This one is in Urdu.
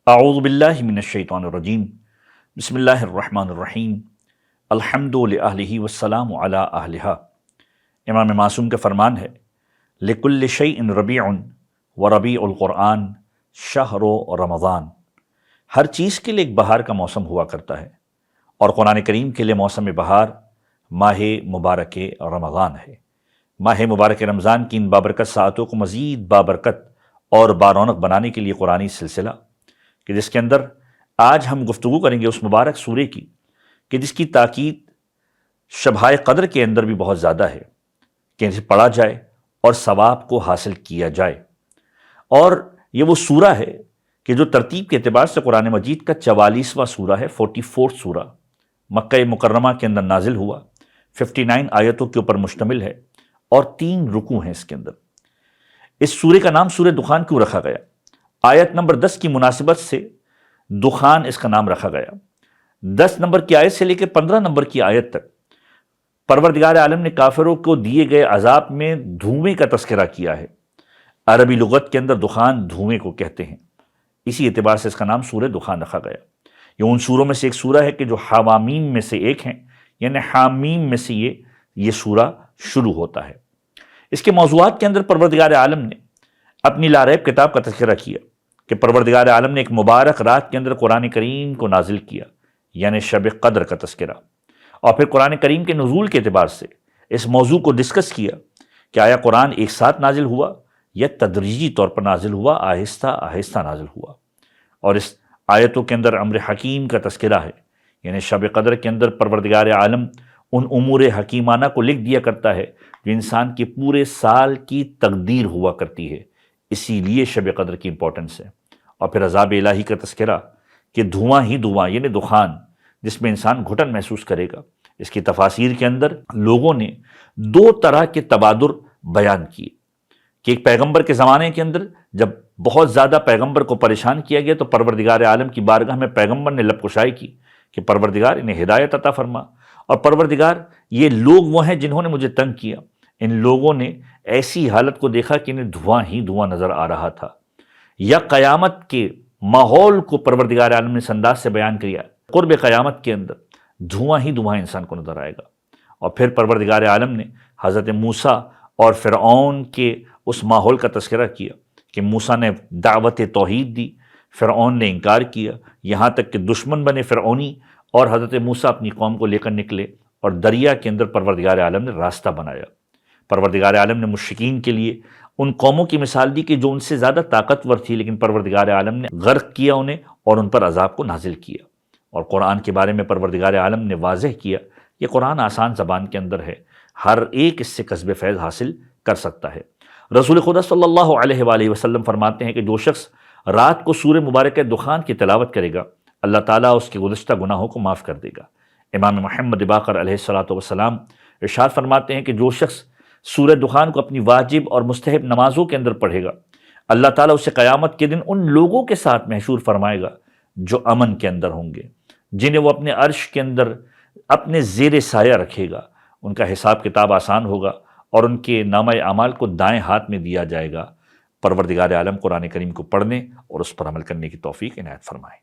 اعوذ باللہ من الشیطان الرجیم بسم اللہ الرحمن الرحیم الحمد للہ والسلام علی اہلہا۔ امام معصوم کا فرمان ہے لکل شیء ربیع وربیع القرآن شہر رمضان۔ ہر چیز کے لیے ایک بہار کا موسم ہوا کرتا ہے اور قرآن کریم کے لیے موسم بہار ماہ مبارک رمضان ہے۔ ماہ مبارک رمضان کی ان بابرکت ساعتوں کو مزید بابرکت اور بارونق بنانے کے لیے قرآنی سلسلہ کہ جس کے اندر آج ہم گفتگو کریں گے اس مبارک سورے کی کہ جس کی تاکید شبہ قدر کے اندر بھی بہت زیادہ ہے کہ اسے پڑھا جائے اور ثواب کو حاصل کیا جائے۔ اور یہ وہ سورہ ہے کہ جو ترتیب کے اعتبار سے قرآن مجید کا 44واں سورہ ہے، 44 سورہ مکہ مکرمہ کے اندر نازل ہوا، 59 آیتوں کے اوپر مشتمل ہے اور 3 رکوع ہیں اس کے اندر۔ اس سورے کا نام سورہ دخان کیوں رکھا گیا؟ آیت نمبر 10 کی مناسبت سے دخان اس کا نام رکھا گیا۔ 10 نمبر کی آیت سے لے کے 15 نمبر کی آیت تک پروردگار عالم نے کافروں کو دیے گئے عذاب میں دھوئیں کا تذکرہ کیا ہے۔ عربی لغت کے اندر دخان دھوئیں کو کہتے ہیں، اسی اعتبار سے اس کا نام سورہ دخان رکھا گیا۔ یہ ان سوروں میں سے ایک سورہ ہے کہ جو حوامیم میں سے ایک ہیں، یعنی حامیم میں سے یہ سورہ شروع ہوتا ہے۔ اس کے موضوعات کے اندر پروردگار عالم نے اپنی لاریب کتاب کا تذکرہ کیا کہ پروردگار عالم نے ایک مبارک رات کے اندر قرآن کریم کو نازل کیا، یعنی شب قدر کا تذکرہ، اور پھر قرآن کریم کے نزول کے اعتبار سے اس موضوع کو ڈسکس کیا کہ آیا قرآن ایک ساتھ نازل ہوا یا تدریجی طور پر نازل ہوا، آہستہ آہستہ نازل ہوا۔ اور اس آیتوں کے اندر امر حکیم کا تذکرہ ہے، یعنی شب قدر کے اندر پروردگار عالم ان امور حکیمانہ کو لکھ دیا کرتا ہے جو انسان کے پورے سال کی تقدیر ہوا کرتی ہے، اسی لیے شب قدر کی امپورٹنس ہے۔ اور پھر عذاب الہی کا تذکرہ کہ دھواں ہی دھواں، یعنی دخان جس میں انسان گھٹن محسوس کرے گا۔ اس کی تفاسیر کے اندر لوگوں نے 2 طرح کے تبادر بیان کیے کہ ایک پیغمبر کے زمانے کے اندر جب بہت زیادہ پیغمبر کو پریشان کیا گیا تو پروردگار عالم کی بارگاہ میں پیغمبر نے لب کشائی کی کہ پروردگار انہیں ہدایت عطا فرما، اور پروردگار یہ لوگ وہ ہیں جنہوں نے مجھے تنگ کیا۔ ان لوگوں نے ایسی حالت کو دیکھا کہ انہیں دھواں ہی دھواں نظر آ رہا تھا، یا قیامت کے ماحول کو پروردگار عالم نے اس انداز سے بیان کیا قرب قیامت کے اندر دھواں ہی دھواں انسان کو نظر آئے گا۔ اور پھر پروردگار عالم نے حضرت موسیٰ اور فرعون کے اس ماحول کا تذکرہ کیا کہ موسیٰ نے دعوت توحید دی، فرعون نے انکار کیا، یہاں تک کہ دشمن بنے فرعونی، اور حضرت موسیٰ اپنی قوم کو لے کر نکلے اور دریا کے اندر پروردگار عالم نے راستہ بنایا۔ پروردگار عالم نے مشرکین کے لیے ان قوموں کی مثال دی کہ جو ان سے زیادہ طاقتور تھی، لیکن پروردگار عالم نے غرق کیا انہیں اور ان پر عذاب کو نازل کیا۔ اور قرآن کے بارے میں پروردگار عالم نے واضح کیا یہ قرآن آسان زبان کے اندر ہے، ہر ایک اس سے کسب فیض حاصل کر سکتا ہے۔ رسول خدا صلی اللہ علیہ وآلہ وسلم فرماتے ہیں کہ جو شخص رات کو سورہ مبارکہ دخان کی تلاوت کرے گا اللہ تعالیٰ اس کے گزشتہ گناہوں کو معاف کر دے گا۔ امام محمد باقر علیہ السلام ارشاد فرماتے ہیں کہ جو شخص سورہ دخان کو اپنی واجب اور مستحب نمازوں کے اندر پڑھے گا اللہ تعالیٰ اسے قیامت کے دن ان لوگوں کے ساتھ محشور فرمائے گا جو امن کے اندر ہوں گے، جنہیں وہ اپنے عرش کے اندر اپنے زیر سایہ رکھے گا۔ ان کا حساب کتاب آسان ہوگا اور ان کے نامہ اعمال کو دائیں ہاتھ میں دیا جائے گا۔ پروردگار عالم قرآن کریم کو پڑھنے اور اس پر عمل کرنے کی توفیق عنایت فرمائے۔